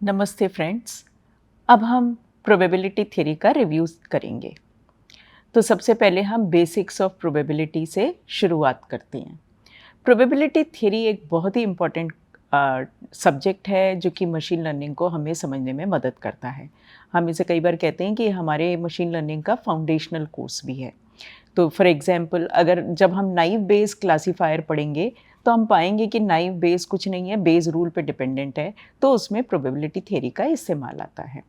नमस्ते फ्रेंड्स। अब हम प्रोबेबिलिटी थ्योरी का रिव्यू करेंगे। तो सबसे पहले हम बेसिक्स ऑफ प्रोबेबिलिटी से शुरुआत करते हैं। प्रोबेबिलिटी थ्योरी एक बहुत ही इम्पोर्टेंट सब्जेक्ट है जो कि मशीन लर्निंग को हमें समझने में मदद करता है। हम इसे कई बार कहते हैं कि हमारे मशीन लर्निंग का फाउंडेशनल कोर्स भी है। तो फॉर एग्जांपल अगर जब हम नाइव बेस क्लासिफायर पढ़ेंगे तो हम पाएंगे कि नाइव बेस कुछ नहीं है, बेस रूल पे डिपेंडेंट है, तो उसमें प्रोबेबिलिटी थ्योरी का इस्तेमाल आता है।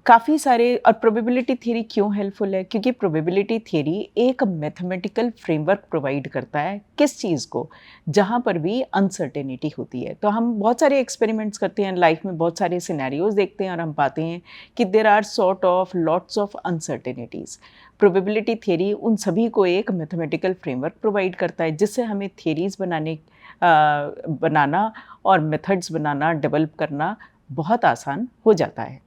काफ़ी सारे और प्रोबेबिलिटी थ्योरी क्यों हेल्पफुल है? क्योंकि प्रोबेबिलिटी थ्योरी एक मैथमेटिकल फ्रेमवर्क प्रोवाइड करता है किस चीज़ को, जहाँ पर भी अनसर्टेनिटी होती है। तो हम बहुत सारे एक्सपेरिमेंट्स करते हैं लाइफ में, बहुत सारे सिनेरियोज देखते हैं और हम पाते हैं कि there are sort of lots of uncertainties. Probability theory उन सभी को एक मैथमेटिकल फ्रेमवर्क प्रोवाइड करता है जिससे हमें थ्योरीज बनाना और मेथड्स बनाना, डेवलप करना बहुत आसान हो जाता है।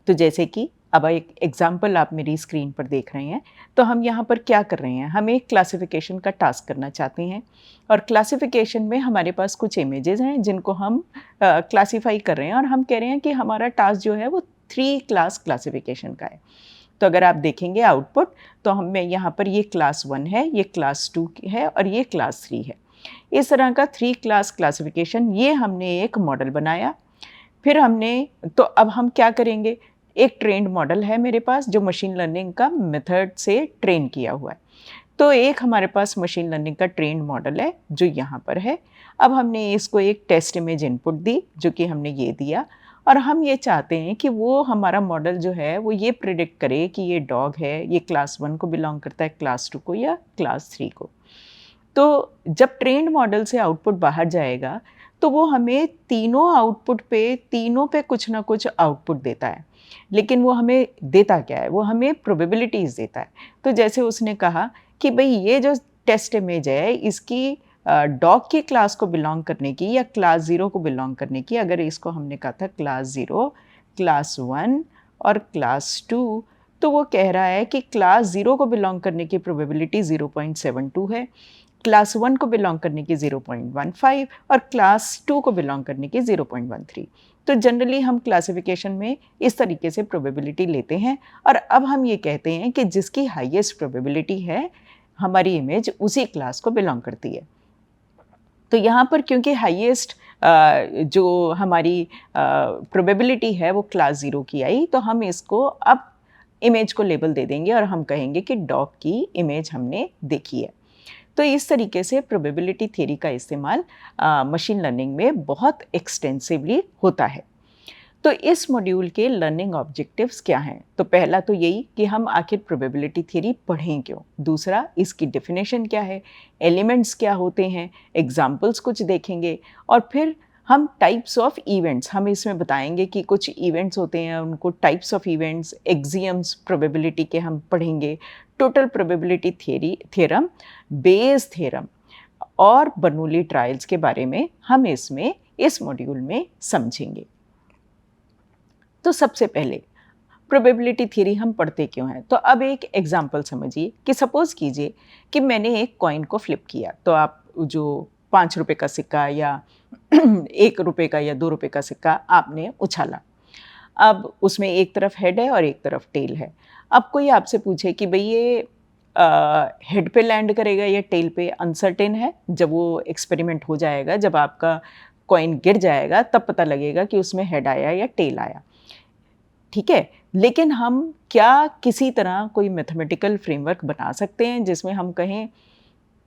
तो जैसे कि अब एक एग्जाम्पल आप मेरी स्क्रीन पर देख रहे हैं, तो हम यहाँ पर क्या कर रहे हैं, हम एक क्लासिफिकेशन का टास्क करना चाहते हैं और क्लासिफिकेशन में हमारे पास कुछ इमेजेस हैं जिनको हम क्लासीफाई कर रहे हैं और हम कह रहे हैं कि हमारा टास्क जो है वो 3 क्लास क्लासिफिकेशन का है। तो अगर आप देखेंगे आउटपुट, तो हमें यहाँ पर ये क्लास 1 है, ये क्लास 2 है और ये क्लास 3 है। इस तरह का 3 क्लास क्लासिफिकेशन, ये हमने एक मॉडल बनाया। फिर हमने, तो अब हम क्या करेंगे, एक ट्रेंड मॉडल है मेरे पास जो मशीन लर्निंग का मेथड से ट्रेन किया हुआ है। तो एक हमारे पास मशीन लर्निंग का ट्रेंड मॉडल है जो यहाँ पर है। अब हमने इसको एक टेस्ट इमेज इनपुट दी जो कि हमने ये दिया और हम ये चाहते हैं कि वो हमारा मॉडल जो है वो ये प्रिडिक्ट करे कि ये डॉग है, ये क्लास 1 को बिलोंग करता है, क्लास 2 को या क्लास 3 को। तो जब ट्रेंड मॉडल से आउटपुट बाहर जाएगा तो वो हमें तीनों पे कुछ ना कुछ आउटपुट देता है। लेकिन वो हमें देता क्या है? वो हमें प्रोबेबिलिटीज़ देता है। तो जैसे उसने कहा कि भई ये जो टेस्ट इमेज है इसकी डॉग की क्लास को बिलॉन्ग करने की या क्लास 0 को बिलॉन्ग करने की, अगर इसको हमने कहा था क्लास 0, क्लास 1 और क्लास 2, तो वो कह रहा है कि क्लास 0 को बिलॉन्ग करने की प्रोबेबिलिटी 0.72 है, क्लास 1 को बिलोंग करने की 0.15 और क्लास 2 को बिलोंग करने की 0.13। तो जनरली हम क्लासिफिकेशन में इस तरीके से प्रोबेबिलिटी लेते हैं और अब हम ये कहते हैं कि जिसकी हाईएस्ट प्रोबेबिलिटी है हमारी इमेज उसी क्लास को बिलोंग करती है। तो यहाँ पर क्योंकि हाईएस्ट जो हमारी प्रोबेबिलिटी है वो क्लास 0 की आई, तो हम इसको अब इमेज को लेबल दे देंगे और हम कहेंगे कि डॉग की इमेज हमने देखी है। तो इस तरीके से प्रोबेबिलिटी थ्योरी का इस्तेमाल मशीन लर्निंग में बहुत एक्सटेंसिवली होता है। तो इस मॉड्यूल के लर्निंग ऑब्जेक्टिव्स क्या हैं? तो पहला तो यही कि हम आखिर प्रोबेबिलिटी थ्योरी पढ़ें क्यों? दूसरा, इसकी डेफिनेशन क्या है? एलिमेंट्स क्या होते हैं? एग्जाम्पल्स कुछ देखेंगे और फिर हम टाइप्स ऑफ इवेंट्स, हम इसमें बताएंगे कि कुछ इवेंट्स होते हैं, उनको types of events, axioms probability के हम पढ़ेंगे, total probability theorem, Bayes theorem और बर्नौली ट्रायल्स के बारे में हम इसमें इस मॉड्यूल में समझेंगे। तो सबसे पहले प्रोबेबिलिटी थ्योरी हम पढ़ते क्यों हैं? तो अब एक एग्जांपल समझिए कि सपोज कीजिए कि मैंने एक कॉइन को फ्लिप किया, तो आप जो 5 रुपए का सिक्का या 1 रुपए का या 2 रुपए का सिक्का आपने उछाला। अब उसमें एक तरफ हेड है और एक तरफ टेल है। अब कोई आपसे पूछे कि भई ये हेड पे लैंड करेगा या टेल पे, अनसर्टेन है। जब वो एक्सपेरिमेंट हो जाएगा, जब आपका कॉइन गिर जाएगा तब पता लगेगा कि उसमें हेड आया या टेल आया। ठीक है? लेकिन हम क्या किसी तरह कोई मैथमेटिकल फ्रेमवर्क बना सकते हैं जिसमें हम कहें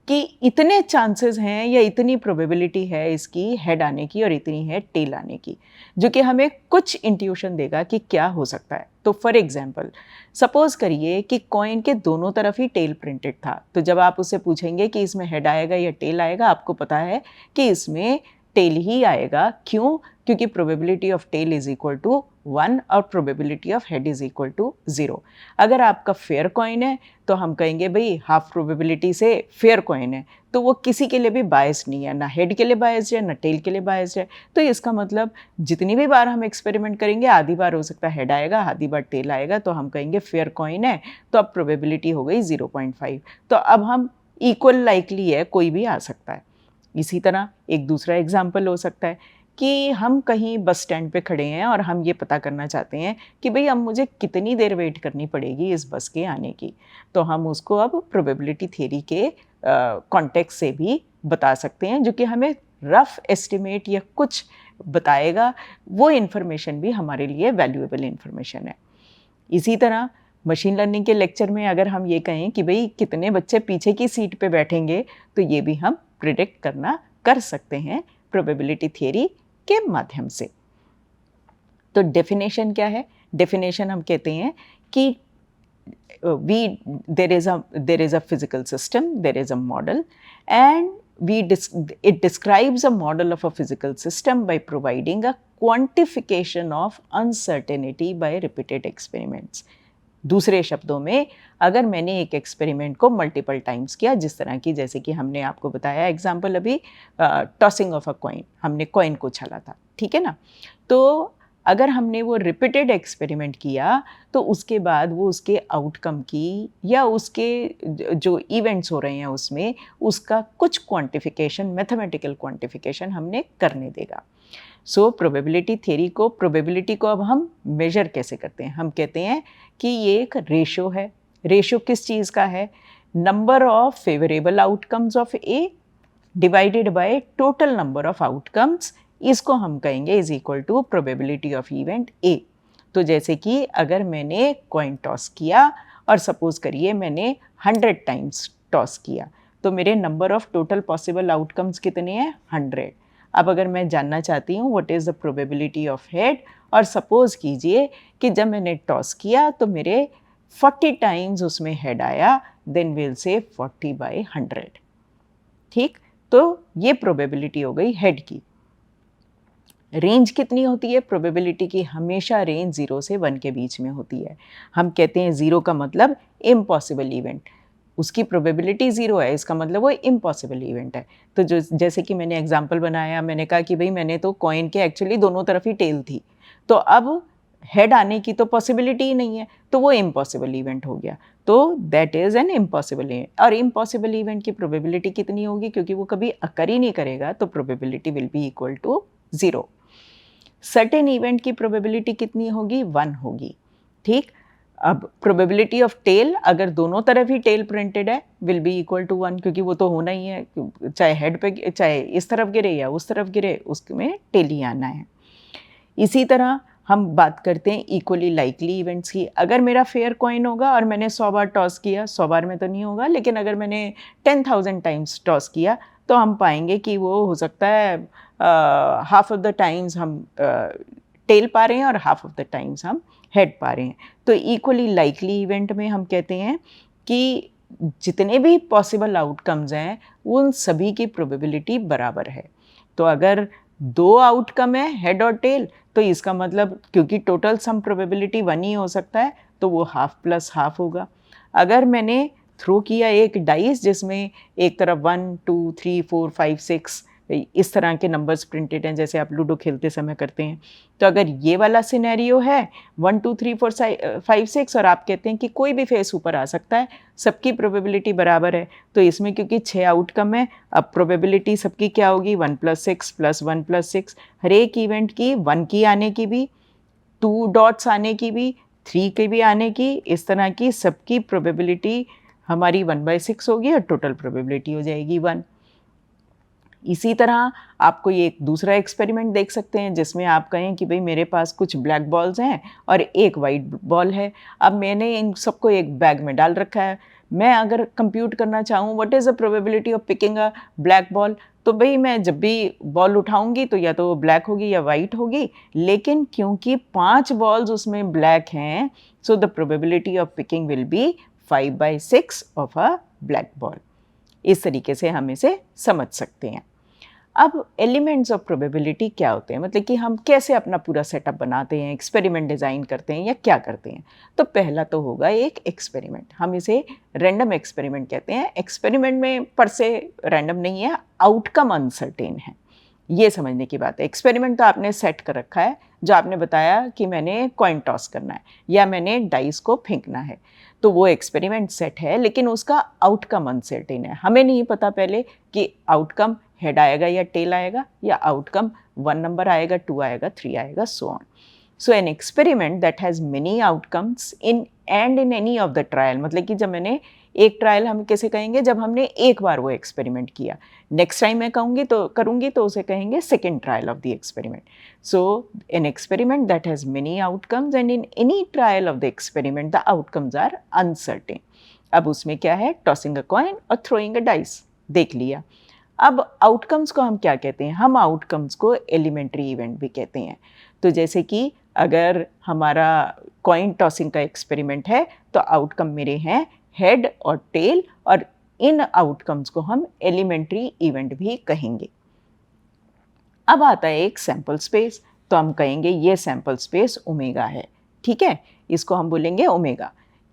कि इतने चांसेस हैं या इतनी प्रोबेबिलिटी है इसकी हेड आने की और इतनी है टेल आने की, जो कि हमें कुछ इंट्यूशन देगा कि क्या हो सकता है। तो फॉर एग्जांपल सपोज करिए कि कॉइन के दोनों तरफ ही टेल प्रिंटेड था, तो जब आप उससे पूछेंगे कि इसमें हेड आएगा या टेल आएगा, आपको पता है कि इसमें टेल ही आएगा। क्यों? क्योंकि probability of tail is equal to 1 और probability of head is equal to 0। अगर आपका फेयर कॉइन है तो हम कहेंगे भाई हाफ प्रोबेबिलिटी से फेयर कॉइन है, तो वो किसी के लिए भी बायस्ड नहीं है, ना हेड के लिए बायस्ड है ना टेल के लिए बायस्ड है। तो इसका मतलब जितनी भी बार हम एक्सपेरिमेंट करेंगे, आधी बार हो सकता है हेड आएगा, आधी बार टेल आएगा, तो हम कहेंगे फेयर कॉइन है, तो अब प्रोबेबिलिटी हो गई 0.5। तो अब हम इक्वल लाइकली है, कोई भी आ सकता है। इसी तरह एक दूसरा एग्जाम्पल हो सकता है कि हम कहीं बस स्टैंड पे खड़े हैं और हम ये पता करना चाहते हैं कि भई अब मुझे कितनी देर वेट करनी पड़ेगी इस बस के आने की। तो हम उसको अब प्रोबेबिलिटी थ्योरी के कॉन्टेक्स्ट से भी बता सकते हैं, जो कि हमें रफ़ एस्टिमेट या कुछ बताएगा। वो इन्फॉर्मेशन भी हमारे लिए वैल्यूएबल इन्फॉर्मेशन है। इसी तरह मशीन लर्निंग के लेक्चर में अगर हम ये कहें कि भई कितने बच्चे पीछे की सीट पे बैठेंगे, तो ये भी हम प्रिडिक्ट कर सकते हैं प्रोबेबिलिटी थ्योरी के माध्यम से। तो डेफिनेशन क्या है? डेफिनेशन हम कहते हैं कि there is a physical system, there is a model, and it describes a model of a physical system by providing a quantification of uncertainty by repeated experiments. दूसरे शब्दों में, अगर मैंने एक एक्सपेरिमेंट को मल्टीपल टाइम्स किया, जिस तरह की जैसे कि हमने आपको बताया एग्जाम्पल अभी, टॉसिंग ऑफ अ कॉइन, हमने कॉइन को उछाला था, ठीक है ना? तो अगर हमने वो रिपीटेड एक्सपेरिमेंट किया, तो उसके बाद वो उसके आउटकम की या उसके जो इवेंट्स हो रहे हैं उसमें, उसका कुछ क्वांटिफिकेशन, मैथमेटिकल क्वांटिफिकेशन हमने करने देगा। सो प्रोबेबिलिटी को अब हम मेजर कैसे करते हैं? हम कहते हैं कि ये एक रेशो है। रेशो किस चीज़ का है? Number of favourable outcomes of A divided by total number of outcomes, इसको हम कहेंगे is equal to probability of event A. तो जैसे कि अगर मैंने कॉइन टॉस किया और सपोज करिए मैंने 100 टाइम्स टॉस किया, तो मेरे number of total possible outcomes कितने हैं? 100। अब अगर मैं जानना चाहती हूँ what is the probability of head, और सपोज कीजिए कि जब मैंने टॉस किया तो मेरे 40 टाइम्स उसमें हेड आया, देन विल से 40/100। ठीक, तो ये प्रोबेबिलिटी हो गई हेड की। रेंज कितनी होती है प्रोबेबिलिटी की? हमेशा रेंज 0 से 1 के बीच में होती है। हम कहते हैं 0 का मतलब इम्पॉसिबल इवेंट, उसकी प्रोबेबिलिटी 0 है, इसका मतलब वो इम्पॉसिबल इवेंट है। तो जो जैसे कि मैंने एग्जांपल बनाया, मैंने कहा कि भाई मैंने तो कॉइन के एक्चुअली दोनों तरफ ही टेल थी, तो अब हेड आने की तो पॉसिबिलिटी ही नहीं है, तो वो इम्पॉसिबल इवेंट हो गया। तो that is an impossible event. और इम्पॉसिबल इवेंट की प्रोबेबिलिटी कितनी होगी? क्योंकि वो कभी अकर ही नहीं करेगा, तो probability will be equal to 0। Certain event की प्रोबेबिलिटी कितनी होगी? 1 होगी। ठीक, अब प्रोबेबिलिटी ऑफ टेल, अगर दोनों तरफ ही टेल प्रिंटेड है, विल बी इक्वल टू 1, क्योंकि वो तो होना ही है, चाहे हेड पे, चाहे इस तरफ गिरे या उस तरफ गिरे, उसमें टेल ही आना है। इसी तरह हम बात करते हैं इक्वली लाइकली इवेंट्स की। अगर मेरा फेयर कॉइन होगा और मैंने 100 बार टॉस किया, 100 बार में तो नहीं होगा, लेकिन अगर मैंने 10,000 टाइम्स टॉस किया, तो हम पाएंगे कि वो हो सकता है हाफ ऑफ द टाइम्स हम टेल पा रहे हैं और हाफ ऑफ द टाइम्स हम हेड पा रहे हैं। तो इक्वली लाइकली इवेंट में हम कहते हैं कि जितने भी पॉसिबल आउटकम्स हैं, उन सभी की प्रोबेबिलिटी बराबर है। तो अगर 2 आउटकम है हेड और टेल, तो इसका मतलब क्योंकि टोटल सम प्रोबेबिलिटी 1 ही हो सकता है, तो वो हाफ प्लस हाफ होगा। अगर मैंने थ्रो किया एक डाइस जिसमें एक तरफ 1 2 3 4 5 6 इस तरह के नंबर्स प्रिंटेड हैं, जैसे आप लूडो खेलते समय करते हैं, तो अगर ये वाला सिनेरियो है 1 2 3 4 5 6 और आप कहते हैं कि कोई भी फेस ऊपर आ सकता है, सबकी प्रोबेबिलिटी बराबर है, तो इसमें क्योंकि 6 आउटकम है, अब प्रोबेबिलिटी सबकी क्या होगी? 1 + 6 + 1 + 6। हर एक इवेंट की 1 की आने की भी, 2 डॉट्स आने की भी, 3 के भी आने की, इस तरह की सबकी प्रोबेबिलिटी हमारी 1/6 होगी और टोटल प्रोबेबिलिटी हो जाएगी 1। इसी तरह आप कोई एक दूसरा एक्सपेरिमेंट देख सकते हैं जिसमें आप कहें कि भाई मेरे पास कुछ ब्लैक बॉल्स हैं और एक वाइट बॉल है। अब मैंने इन सबको एक बैग में डाल रखा है। मैं अगर कंप्यूट करना चाहूँ what is the probability of picking a black ball, तो भाई मैं जब भी बॉल उठाऊंगी तो या तो वो ब्लैक होगी या वाइट होगी, लेकिन क्योंकि 5 बॉल्स उसमें ब्लैक हैं, so the probability of picking will be 5/6 of a black ball. इस तरीके से हम इसे समझ सकते हैं। अब एलिमेंट्स ऑफ प्रोबेबिलिटी क्या होते हैं, मतलब कि हम कैसे अपना पूरा सेटअप बनाते हैं, एक्सपेरिमेंट डिज़ाइन करते हैं या क्या करते हैं। तो पहला तो होगा एक एक्सपेरिमेंट, हम इसे रैंडम एक्सपेरिमेंट कहते हैं। एक्सपेरिमेंट में पर से रैंडम नहीं है, आउटकम अनसर्टेन है, ये समझने की बात है। एक्सपेरिमेंट तो आपने सेट कर रखा है, जो आपने बताया कि मैंने कॉइन टॉस करना है या मैंने डाइस को फेंकना है, तो वो एक्सपेरिमेंट सेट है, लेकिन उसका आउटकम अनसर्टेन है। हमें नहीं पता पहले कि आउटकम हेड आएगा या टेल आएगा, या आउटकम 1 नंबर आएगा, 2 आएगा, 3 आएगा, so on. So an experiment that has many outcomes in and in any of the trial, मतलब कि जब मैंने एक ट्रायल, हम कैसे कहेंगे, जब हमने एक बार वो एक्सपेरिमेंट किया, नेक्स्ट टाइम मैं करूँगी तो उसे कहेंगे second trial of the experiment. So an experiment that has many outcomes and in any trial of the experiment the outcomes are uncertain. अब उसमें क्या है, टॉसिंग अ कॉइन और थ्रोइंग अ डाइस, देख लिया। अब आउटकम्स को हम क्या कहते हैं, हम आउटकम्स को एलिमेंट्री इवेंट भी कहते हैं। तो जैसे कि अगर हमारा कॉइन टॉसिंग का एक्सपेरिमेंट है तो आउटकम मेरे हैं हेड और टेल, और इन आउटकम्स को हम एलिमेंट्री इवेंट भी कहेंगे। अब आता है एक सैंपल स्पेस, तो हम कहेंगे ये सैंपल स्पेस ओमेगा है, ठीक है, इसको हम बोलेंगे ओमेगा।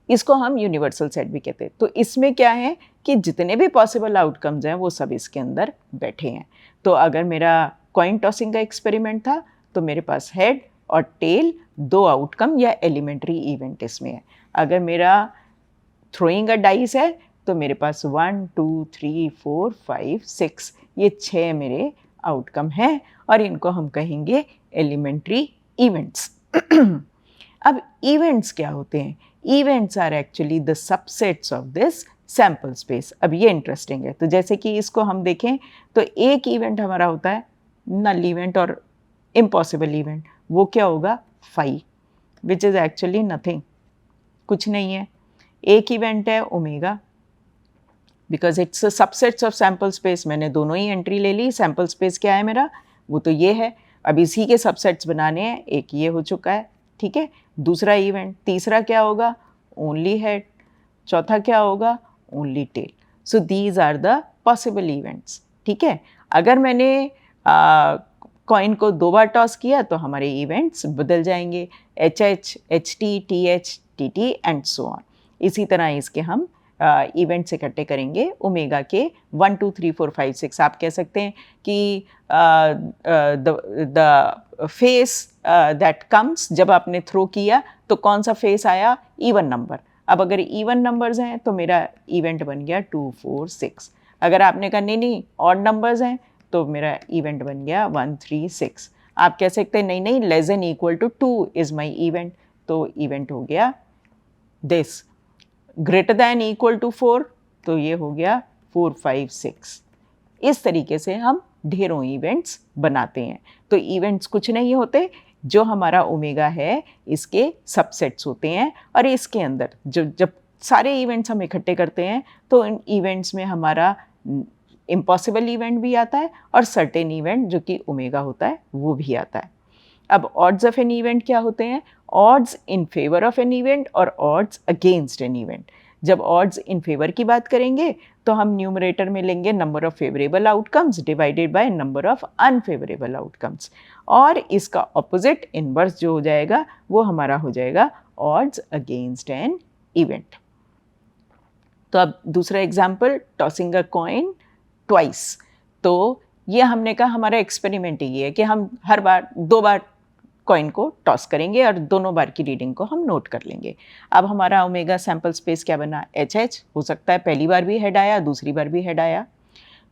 इसको हम यूनिवर्सल सेट भी कहते हैं। तो इसमें क्या है कि जितने भी पॉसिबल आउटकम्स हैं वो सब इसके अंदर बैठे हैं। तो अगर मेरा कॉइन टॉसिंग का एक्सपेरिमेंट था तो मेरे पास हेड और टेल, 2 आउटकम या एलिमेंट्री इवेंट इसमें है। अगर मेरा थ्रोइंग अ डाइस है तो मेरे पास 1 2 3 4 5 6 ये 6 मेरे आउटकम हैं, और इनको हम कहेंगे एलिमेंट्री इवेंट्स। अब इवेंट्स क्या होते हैं? Events are actually the subsets of this sample space. अब ये इंटरेस्टिंग है। तो जैसे कि इसको हम देखें तो एक इवेंट हमारा होता है नल इवेंट और इम्पॉसिबल इवेंट। वो क्या होगा? Phi, which is actually nothing, कुछ नहीं है। एक इवेंट है omega, because it's subsets of sample space. मैंने दोनों ही एंट्री ले ली। सैम्पल स्पेस क्या है मेरा? वो तो ये है। अब इसी के सबसेट्स बनाने हैं। एक ये हो चुका है, ठीक है। दूसरा इवेंट, तीसरा क्या होगा? Only head. चौथा क्या होगा? Only tail. So these are the possible events, ठीक है। अगर मैंने कॉइन को 2 बार टॉस किया तो हमारे इवेंट्स बदल जाएंगे, H H, H T, T H, T T and so on. इसी तरह इसके हम इवेंट्स इकट्ठे करेंगे ओमेगा के 1 2 3 4 5 6। आप कह सकते हैं कि द फेस दैट कम्स, जब आपने थ्रो किया तो कौन सा फेस आया? Even number. अब अगर इवन नंबर्स हैं तो मेरा इवेंट बन गया 2 4 6। अगर आपने कहा नहीं ऑड नंबर्स हैं तो मेरा इवेंट बन गया 1 3 6। आप कह सकते हैं नहीं less than equal to 2 is my event, तो इवेंट हो गया this. Greater than equal to 4, तो ये हो गया 4 5 6। इस तरीके से हम ढेरों इवेंट्स बनाते हैं। तो इवेंट्स कुछ नहीं होते, जो हमारा ओमेगा है इसके सबसेट्स होते हैं, और इसके अंदर जब सारे इवेंट्स हम इकट्ठे करते हैं तो इन इवेंट्स में हमारा इम्पॉसिबल इवेंट भी आता है और सर्टेन इवेंट जो कि ओमेगा होता है वो भी आता है। अब ऑड्स ऑफ एन इवेंट क्या होते हैं? Odds in favour of an event और ऑड्स अगेंस्ट एन इवेंट। जब ऑड्स इन फेवर की बात करेंगे तो हम न्यूमरेटर में लेंगे number of favourable outcomes divided by number of unfavourable outcomes, और इसका ऑपोजिट इनवर्स जो हो जाएगा वो हमारा हो जाएगा ऑड्स अगेंस्ट एन इवेंट। तो अब दूसरा example, tossing a coin twice. तो ये हमने कहा हमारा एक्सपेरिमेंट ही है कि हम हर बार 2 बार कॉइन को टॉस करेंगे और दोनों बार की रीडिंग को हम नोट कर लेंगे। अब हमारा ओमेगा सैंपल स्पेस क्या बना? H H. हो सकता है पहली बार भी हेड आया, दूसरी बार भी हेड आया।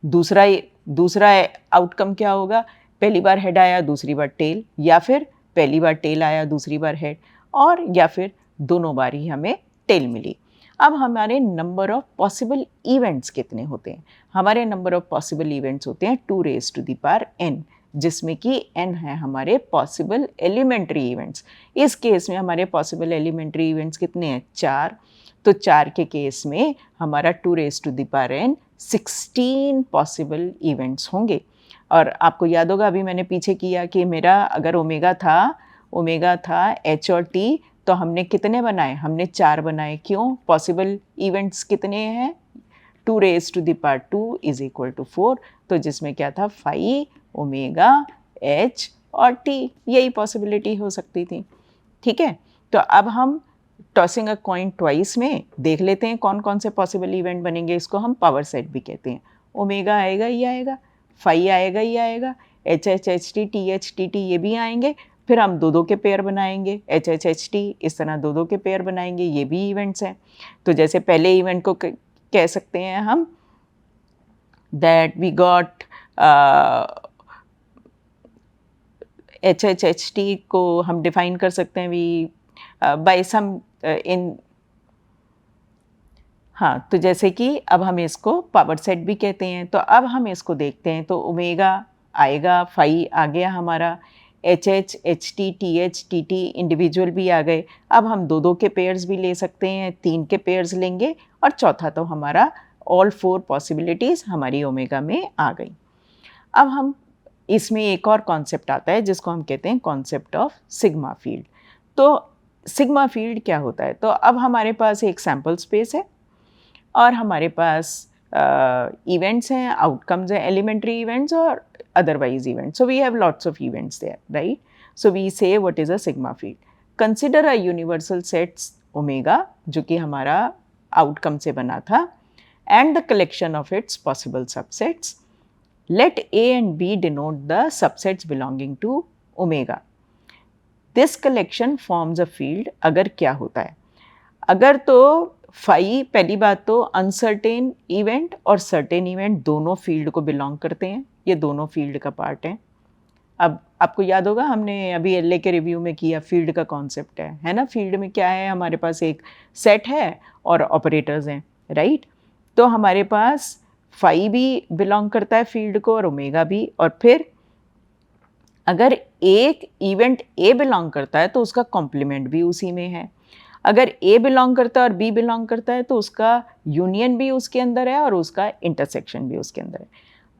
दूसरा आउटकम क्या होगा? पहली बार हेड आया, दूसरी बार टेल, या फिर पहली बार टेल आया, दूसरी बार हेड, और या फिर दोनों बार ही हमें टेल मिली। अब हमारे नंबर ऑफ पॉसिबल इवेंट्स कितने होते हैं? हमारे नंबर ऑफ पॉसिबल इवेंट्स होते हैं 2 raised to the power n, जिसमें कि n है हमारे पॉसिबल एलिमेंट्री इवेंट्स। इस केस में हमारे पॉसिबल एलिमेंट्री इवेंट्स कितने हैं? 4। तो 4 के केस में हमारा 2 raised to the power n 16 possible events होंगे। और आपको याद होगा अभी मैंने पीछे किया कि मेरा अगर ओमेगा था एच और टी, तो हमने कितने बनाए? हमने 4 बनाए। क्यों? पॉसिबल इवेंट्स कितने हैं? 2 raised to the power 2 is equal to 4। तो जिसमें क्या था? फाई, ओमेगा, एच और टी, यही पॉसिबिलिटी हो सकती थी, ठीक है। तो अब हम टॉसिंग अ कॉइन ट्वाइस में देख लेते हैं कौन कौन से पॉसिबल इवेंट बनेंगे। इसको हम पावर सेट भी कहते हैं। ओमेगा आएगा ही आएगा, फाई आएगा ही आएगा, H H, H T, T H, T T ये भी आएंगे, फिर हम दो दो के पेयर बनाएंगे, एच एच एच टी, इस तरह दो दो के पेयर बनाएंगे, ये भी इवेंट्स हैं। तो जैसे पहले इवेंट को कह सकते हैं हम that we got H H H T को हम डिफाइन कर सकते हैं वी बाय सम इन, हाँ, तो जैसे कि अब हम इसको पावर सेट भी कहते हैं। तो अब हम इसको देखते हैं, तो ओमेगा आएगा, फाई आ गया हमारा, H H H T T H T T individual भी आ गए। अब हम दो दो के पेयर्स भी ले सकते हैं, तीन के पेयर्स लेंगे, और चौथा तो हमारा ऑल फोर पॉसिबिलिटीज़ हमारी ओमेगा में आ गई। अब हम इसमें एक और कॉन्सेप्ट आता है जिसको हम कहते हैं कॉन्सेप्ट ऑफ सिग्मा फील्ड। तो सिग्मा फील्ड क्या होता है? तो अब हमारे पास एक सैम्पल स्पेस है और हमारे पास इवेंट्स हैं, आउटकम्स हैं, एलिमेंट्री इवेंट्स और otherwise events. So we have lots of events there, right? So we say what is a sigma field. Consider a universal sets omega, जो कि हमारा आउटकम से बना था, and the collection of its possible subsets. Let A and B denote the subsets belonging to omega. This collection forms a field. अगर क्या होता है, अगर तो फाई, पहली बात तो अनसर्टेन इवेंट और सर्टेन इवेंट दोनों फील्ड को बिलोंग करते हैं, ये दोनों फील्ड का पार्ट हैं। अब आपको याद होगा हमने अभी एलए के रिव्यू में किया, फील्ड का कॉन्सेप्ट है ना? फील्ड में क्या है, हमारे पास एक सेट है और ऑपरेटर्स हैं, राइट? तो हमारे पास फाई भी बिलोंग करता है फील्ड को और ओमेगा भी, और फिर अगर एक इवेंट ए बिलोंग करता है तो उसका कॉम्प्लीमेंट भी उसी में है। अगर ए बिलोंग करता है और बी बिलोंग करता है तो उसका यूनियन भी उसके अंदर है और उसका इंटरसेक्शन भी उसके अंदर है।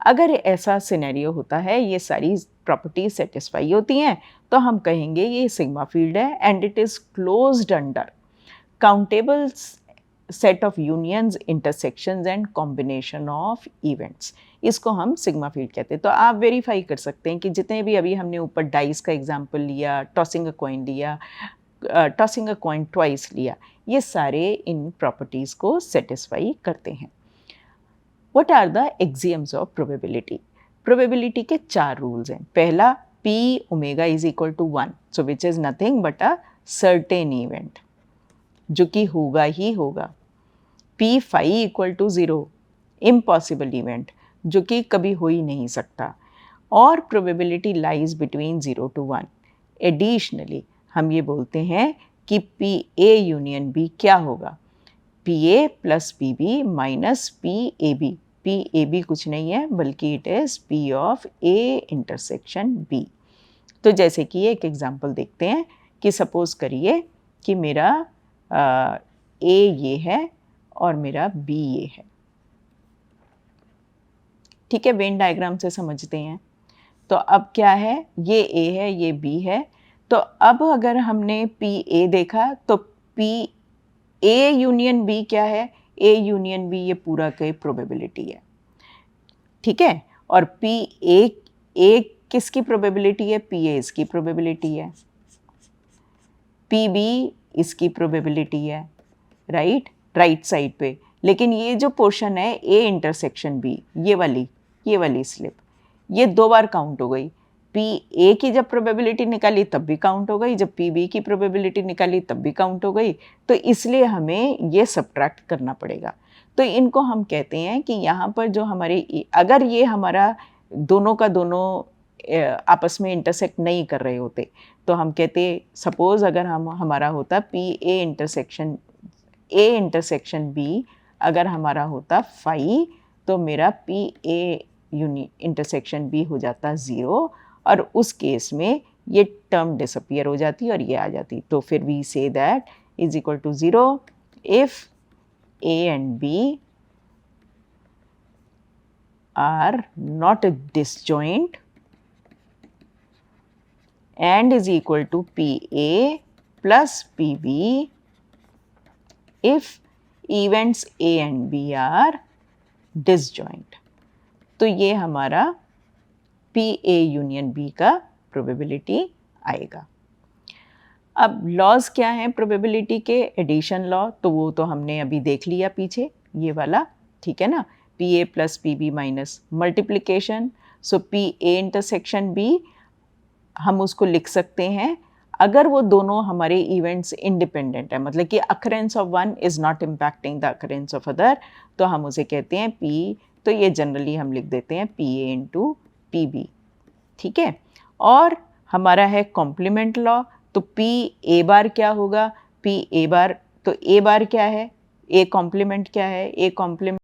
अगर ऐसा सिनेरियो होता है, ये सारी प्रॉपर्टीज सेटिस्फाई होती हैं, तो हम कहेंगे ये सिग्मा फील्ड है and it is closed under countable set of unions, intersections and combination of events. इसको हम सिग्मा फील्ड कहते हैं। तो आप वेरीफाई कर सकते हैं कि जितने भी अभी हमने ऊपर डाइस का एग्जांपल लिया, टॉसिंग अ कॉइन लिया, टॉसिंग अ कॉइन ट्वाइस लिया, ये सारे इन प्रॉपर्टीज़ को सेटिस्फाई करते हैं। What are the axioms of probability? Probability के 4 रूल्स हैं। पहला, P omega is equal to 1, so which is nothing but a certain event, जो कि होगा ही होगा। P phi equal to 0, impossible event, जो कि कभी हो ही नहीं सकता, और probability lies between 0 to 1। Additionally हम ये बोलते हैं कि पी ए यूनियन बी क्या होगा, P A plus P B minus P A B. P A B कुछ नहीं है बल्कि it is P of A intersection B. तो जैसे कि एक एग्जांपल देखते हैं कि सपोज करिए कि मेरा ए ये है और मेरा बी ये है, ठीक है? वेन डायग्राम से समझते हैं। तो अब क्या है, ये ए है, ये बी है। तो अब अगर हमने पी ए देखा तो पी ए यूनियन बी क्या है, ए यूनियन बी ये पूरा के प्रोबेबिलिटी है, ठीक है? और पी ए किसकी प्रोबेबिलिटी है, पी ए इसकी प्रोबेबिलिटी है, पी बी इसकी प्रोबेबिलिटी है, राइट साइड पे। लेकिन ये जो पोर्शन है ए इंटरसेक्शन बी, ये वाली स्लिप, ये 2 बार काउंट हो गई। पी ए की जब प्रोबेबिलिटी निकाली तब भी काउंट हो गई, जब पी बी की प्रोबेबिलिटी निकाली तब भी काउंट हो गई। तो इसलिए हमें ये सब्ट्रैक्ट करना पड़ेगा। तो इनको हम कहते हैं कि यहाँ पर जो हमारे, अगर ये हमारा दोनों का दोनों आपस में इंटरसेक्ट नहीं कर रहे होते तो हम कहते, सपोज अगर हमारा होता पी ए इंटरसेक्शन बी, अगर हमारा होता फाई, तो मेरा पी ए इंटरसेक्शन बी हो जाता 0, और उस केस में ये टर्म डिसअपियर हो जाती और ये आ जाती। तो फिर we say that is equal to 0 if A and B are not disjoint and is equal to PA plus PB if events A and B are disjoint। तो ये हमारा PA यूनियन B का प्रोबेबिलिटी आएगा। अब laws क्या हैं probability के? Addition law, तो वो तो हमने अभी देख लिया पीछे, ये वाला, ठीक है ना? PA plus PB minus multiplication, so PA intersection B हम उसको लिख सकते हैं अगर वो दोनों हमारे इवेंट्स इंडिपेंडेंट है, मतलब कि occurrence of one is not impacting the occurrence of other, तो हम उसे कहते हैं पी। तो ये जनरली हम लिख देते हैं P A into P B, ठीक है। और हमारा है कॉम्प्लीमेंट लॉ, तो पी ए बार क्या होगा, पी ए बार, तो ए बार क्या है, ए कॉम्प्लीमेंट क्या है, ए कॉम्प्लीमेंट